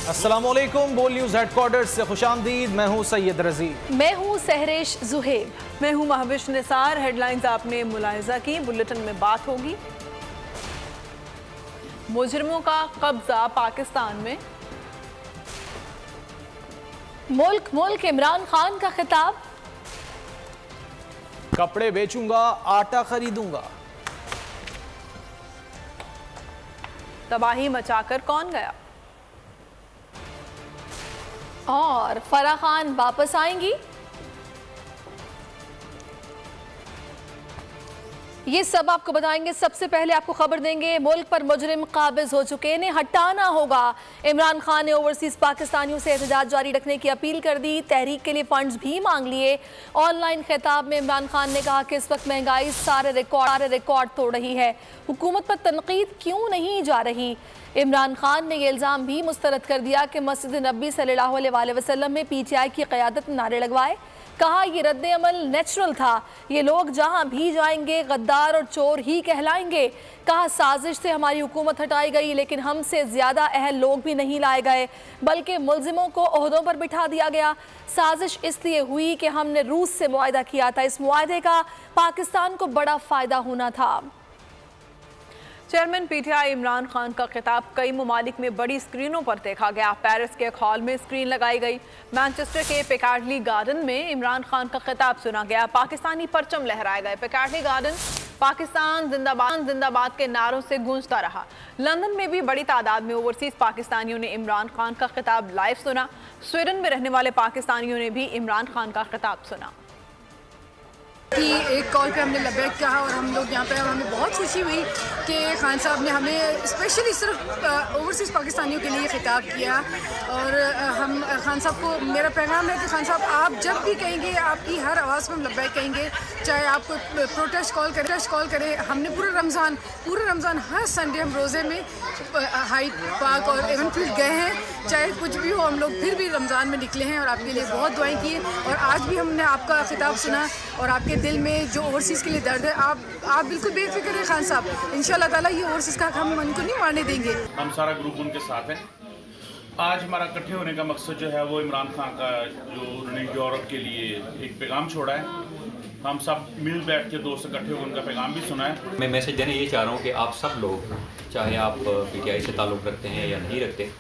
अस्सलामुअलैकुम, बोल news headquarter से खुशामदीद। मैं हूँ सैयद रजी। मैं हूँ सहरेश जुहेब। मैं हूँ महविश निसार। हेडलाइंस आपने मुलाहिजा की, बुलेटिन में बात होगी। मुजरिमों का कब्जा पाकिस्तान में। मुल्क इमरान खान का खिताब। कपड़े बेचूंगा, आटा खरीदूंगा। तबाही मचाकर कौन गया। और फराह खान वापस आएंगी। ये सब आपको बताएंगे। सबसे पहले आपको खबर देंगे, मुल्क पर मुजरिम काबिज हो चुके, इन्हें हटाना होगा। इमरान खान ने ओवरसीज पाकिस्तानियों से एहतजाज जारी रखने की अपील कर दी। तहरीक के लिए फंड्स भी मांग लिए। ऑनलाइन खिताब में इमरान खान ने कहा कि इस वक्त महंगाई सारे रिकॉर्ड तोड़ रही है, हुकूमत पर तनकीद क्यों नहीं जा रही। इमरान खान ने यह इल्ज़ाम भी मुस्तरद कर दिया कि मस्जिद नबी सल्लल्लाहु अलैहि वसल्लम में PTI की क़यादत नारे लगवाए। कहा यह रद्द अमल नेचुरल था, ये लोग जहां भी जाएंगे गद्दार और चोर ही कहलाएंगे। कहा साजिश से हमारी हुकूमत हटाई गई, लेकिन हमसे ज़्यादा अहल लोग भी नहीं लाए गए, बल्कि मुल्जिमों को ओहदों पर बिठा दिया गया। साजिश इसलिए हुई कि हमने रूस से मुआहदा किया था, इस मुआहदे का पाकिस्तान को बड़ा फ़ायदा होना था। चेयरमैन PTI इमरान खान का खिताब कई ममालिक में बड़ी स्क्रीनों पर देखा गया। पेरिस के एक हॉल में स्क्रीन लगाई गई। मैनचेस्टर के पिकार्डली गार्डन में इमरान खान का खिताब सुना गया। पाकिस्तानी परचम लहराए गए। पिकार्डली गार्डन पाकिस्तान जिंदाबाद के नारों से गूंजता रहा। लंदन में भी बड़ी तादाद में ओवरसीज पाकिस्तानियों ने इमरान खान का खिताब लाइव सुना। स्वीडन में रहने वाले पाकिस्तानियों ने भी इमरान खान का खिताब सुना। कि एक कॉल पे हमने लबैक कहा और हम लोग यहाँ पे, और हमें बहुत खुशी हुई कि खान साहब ने हमें स्पेशली सिर्फ ओवरसीज़ पाकिस्तानियों के लिए खिताब किया। और हम खान साहब को, मेरा पैगाम है कि खान साहब आप जब भी कहेंगे, आपकी हर आवाज़ में हम लबैक कहेंगे। चाहे आप प्रोटेस्ट कॉल करें, हमने पूरा रमज़ान हर संडे हम रोज़े में हाइड पार्क और एवन फील्ड गए हैं। चाहे कुछ भी हो, हम लोग फिर भी रमज़ान में निकले हैं और आपके लिए बहुत दुआएं की। और आज भी हमने आपका खिताब सुना और आपके दिल में जो ओवरसीज़ के लिए दर्द है, आप बिल्कुल बेफिक्र हैं खान साहब। इंशाल्लाह ताला ये ओवरसीज़ का हम उनको नहीं मारने देंगे। हम सारा ग्रुप उनके साथ है। आज हमारा इकट्ठे होने का मकसद जो है वो इमरान खान का, जो उन्होंने यूरोप के लिए एक पैगाम छोड़ा है, हम सब मिल बैठ के दोस्त इकट्ठे होकर उनका पैगाम भी सुना है। मैं मैसेज देने ये चाह रहा हूँ कि आप सब लोग, चाहे आप PTI से ताल्लुक़ रखते हैं या नहीं रखते,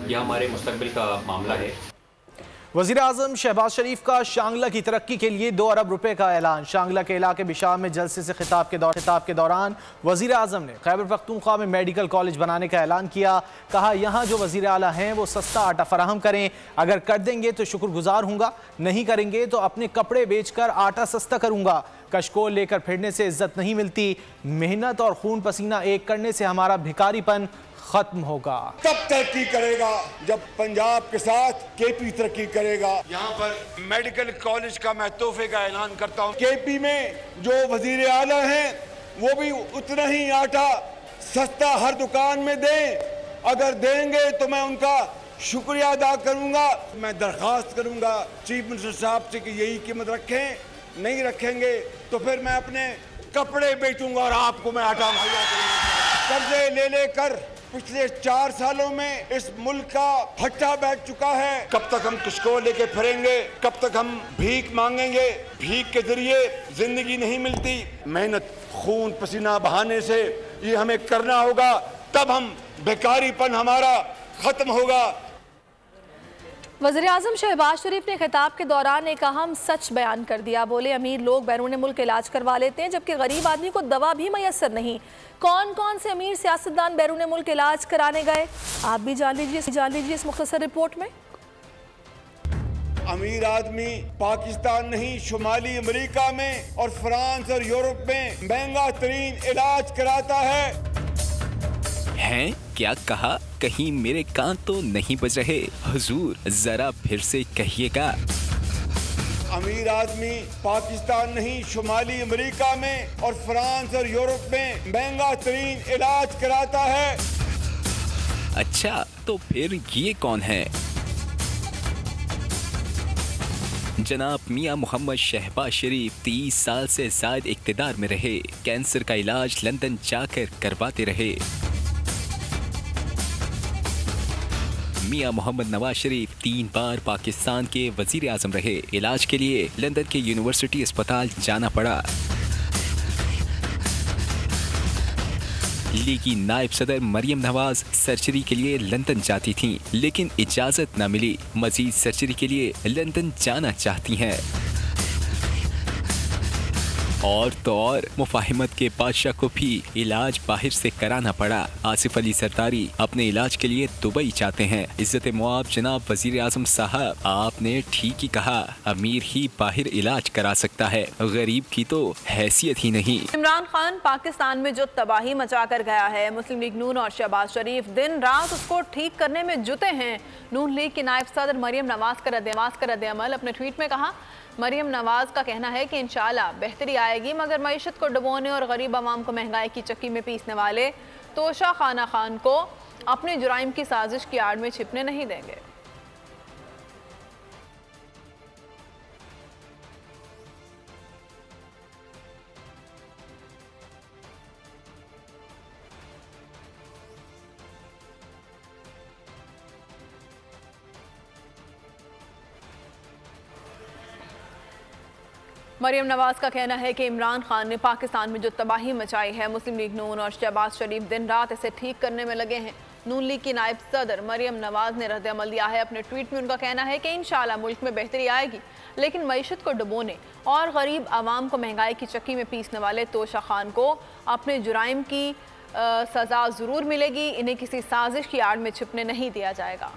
यह हमारे मुस्तकबिल का मामला है। वज़ीर आज़म शहबाज शरीफ का शांगला की तरक्की के लिए 2 अरब रुपए का ऐलान। शांगला के इलाके बिशाम में जलसे से खिताब के दौरान वज़ीर आज़म ने खैबर पख्तूनख्वा में मेडिकल कॉलेज बनाने का ऐलान किया। कहा यहाँ जो वज़ीर आला हैं वो सस्ता आटा फराहम करें, अगर कर देंगे तो शुक्रगुजार हूँगा, नहीं करेंगे तो अपने कपड़े बेचकर आटा सस्ता करूँगा। कशकोल लेकर फिरने से इज्जत नहीं मिलती, मेहनत और खून पसीना एक करने से हमारा भिखारीपन खत्म होगा। तब तरक्की करेगा जब पंजाब के साथ KP तरक्की करेगा। यहाँ पर मेडिकल कॉलेज का मैं तोहफे का ऐलान करता हूँ। KP में जो वजीर आला हैं वो भी उतना ही आटा सस्ता हर दुकान में दें। अगर देंगे तो मैं उनका शुक्रिया अदा करूँगा। मैं दरख्वास्त करूँगा चीफ मिनिस्टर साहब से कि यही कीमत रखें, नहीं रखेंगे तो फिर मैं अपने कपड़े बेचूंगा और आपको मैं आटा मुहैया करूँगा। कर्जे ले लेकर पिछले 4 सालों में इस मुल्क का भट्टा बैठ चुका है। कब तक हम किसको लेके फिरेंगे, कब तक हम भीख मांगेंगे। भीख के जरिए जिंदगी नहीं मिलती, मेहनत खून पसीना बहाने से ये हमें करना होगा, तब हम बेकारीपन हमारा खत्म होगा। वज़ीर आज़म शहबाज शरीफ ने खिताब के दौरान एक अहम सच बयान कर दिया। बोले अमीर लोग बैरून मुल्क इलाज करवा लेते हैं, जबकि गरीब आदमी को दवा भी मैसर नहीं। कौन कौन से अमीर सियासतदान बैरून मुल्क इलाज कराने गए, आप भी जान लीजिए इस मुख्तसर रिपोर्ट में। अमीर आदमी पाकिस्तान नहीं, शुमाली अमेरिका में और फ्रांस और यूरोप में महंगा तरीन इलाज कराता है। क्या कहा? कहीं मेरे कान तो नहीं बज रहे? हुजूर जरा फिर से कहिएगा। अमीर आदमी पाकिस्तान नहीं, शुमाली अमेरिका में और फ्रांस और यूरोप में महंगा तरीन इलाज कराता है। अच्छा, तो फिर ये कौन है? जनाब मियां मोहम्मद शहबाज शरीफ 30 साल से ज़ायद इक़्तिदार में रहे। कैंसर का इलाज लंदन जाकर करवाते रहे। मियां मोहम्मद नवाज शरीफ 3 बार पाकिस्तान के वजीर आजम रहे। इलाज के लिए लंदन के यूनिवर्सिटी अस्पताल जाना पड़ा। लीगी नायब सदर मरियम नवाज सर्जरी के लिए लंदन जाती थीं, लेकिन इजाजत न मिली। मजीद सर्जरी के लिए लंदन जाना चाहती हैं। और तो और मुफाहिमत के बादशाह को भी इलाज बाहर से कराना पड़ा। आसिफ अली सरदारी अपने इलाज के लिए दुबई जाते हैं। इज्जत मुआब जनाब वजीर आजम साहब, आपने ठीक ही कहा, अमीर ही बाहर इलाज करा सकता है, गरीब की तो हैसियत ही नहीं। इमरान खान पाकिस्तान में जो तबाही मचा कर गया है, मुस्लिम लीग नून और शहबाज शरीफ दिन रात उसको ठीक करने में जुटे हैं। नून लीग की नायब सदर मरियम नवाज का रद्द-ए-अमल अपने ट्वीट में कहा, मरियम नवाज का कहना है कि इंशाल्लाह बेहतरी आएगी, मगर मईशत को डुबोने और गरीब आवाम को महंगाई की चक्की में पीसने वाले तोशा खाना खान को अपने जुराइम की साजिश की आड़ में छिपने नहीं देंगे। मरियम नवाज का कहना है कि इमरान खान ने पाकिस्तान में जो तबाही मचाई है, मुस्लिम लीग नून और शहबाज शरीफ दिन रात इसे ठीक करने में लगे हैं। नून लीग की नायब सदर मरियम नवाज ने रद्द-ए-अमल दिया है। अपने ट्वीट में उनका कहना है कि इंशाल्लाह मुल्क में बेहतरी आएगी, लेकिन मईशत को डुबोने और गरीब आवाम को महंगाई की चक्की में पीसने वाले तोशा खान को अपने जुराइम की सज़ा ज़रूर मिलेगी। इन्हें किसी साजिश की आड़ में छिपने नहीं दिया जाएगा।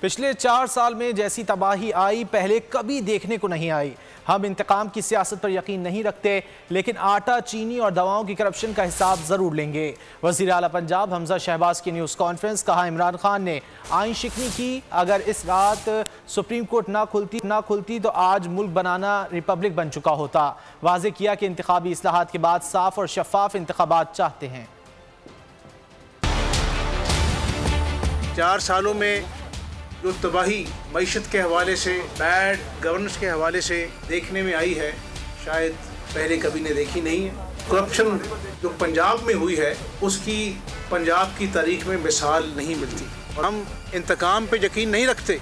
पिछले 4 साल में जैसी तबाही आई पहले कभी देखने को नहीं आई। हम इंतकाम की सियासत पर यकीन नहीं रखते, लेकिन आटा, चीनी और दवाओं की करप्शन का हिसाब जरूर लेंगे। वज़ीर आला पंजाब हमजा शहबाज की न्यूज़ कॉन्फ्रेंस, कहा इमरान खान ने आइन शिकनी की, अगर इस रात सुप्रीम कोर्ट ना खुलती तो आज मुल्क बनाना रिपब्लिक बन चुका होता। वाज़े किया कि इंतखाबी इस्लाहात के बाद साफ और शफाफ इंतखाबात चाहते हैं। 4 सालों में जो तबाही मईशत के हवाले से, बैड गवर्नेंस के हवाले से देखने में आई है, शायद पहले कभी ने देखी नहीं है। करप्शन जो पंजाब में हुई है उसकी पंजाब की तारीख में मिसाल नहीं मिलती। और हम इंतकाम पे यकीन नहीं रखते,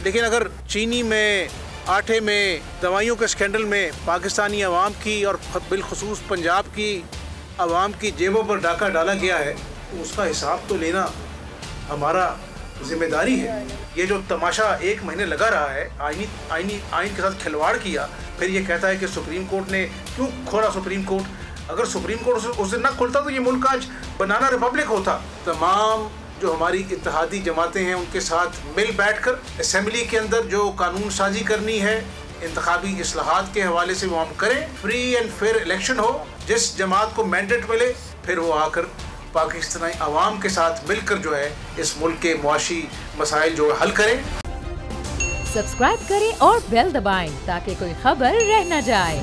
लेकिन अगर चीनी में, आटे में, दवाइयों के स्कैंडल में पाकिस्तानी अवाम की और बिलखुसूस पंजाब की अवाम की जेबों पर डाका डाला गया है, तो उसका हिसाब तो लेना हमारा जिम्मेदारी है। ये जो तमाशा 1 महीने लगा रहा है, आइन के साथ खिलवाड़ किया, फिर ये कहता है कि सुप्रीम कोर्ट ने क्यों खोला। सुप्रीम कोर्ट अगर सुप्रीम कोर्ट उस दिन ना खुलता तो ये मुल्क आज बनाना रिपब्लिक होता। तमाम जो हमारी इत्तेहादी जमातें हैं उनके साथ मिल बैठकर असेंबली के अंदर जो कानून साजी करनी है, इंतखाबी इस्लाहात के हवाले से वो हम करें। फ्री एंड फेयर इलेक्शन हो, जिस जमात को मैंडेट मिले फिर वो आकर पाकिस्तानी अवाम के साथ मिलकर जो है इस मुल्क के मुआशी मसाइल जो हल करें। सब्सक्राइब करें और बेल दबाएं ताकि कोई खबर रह न जाए।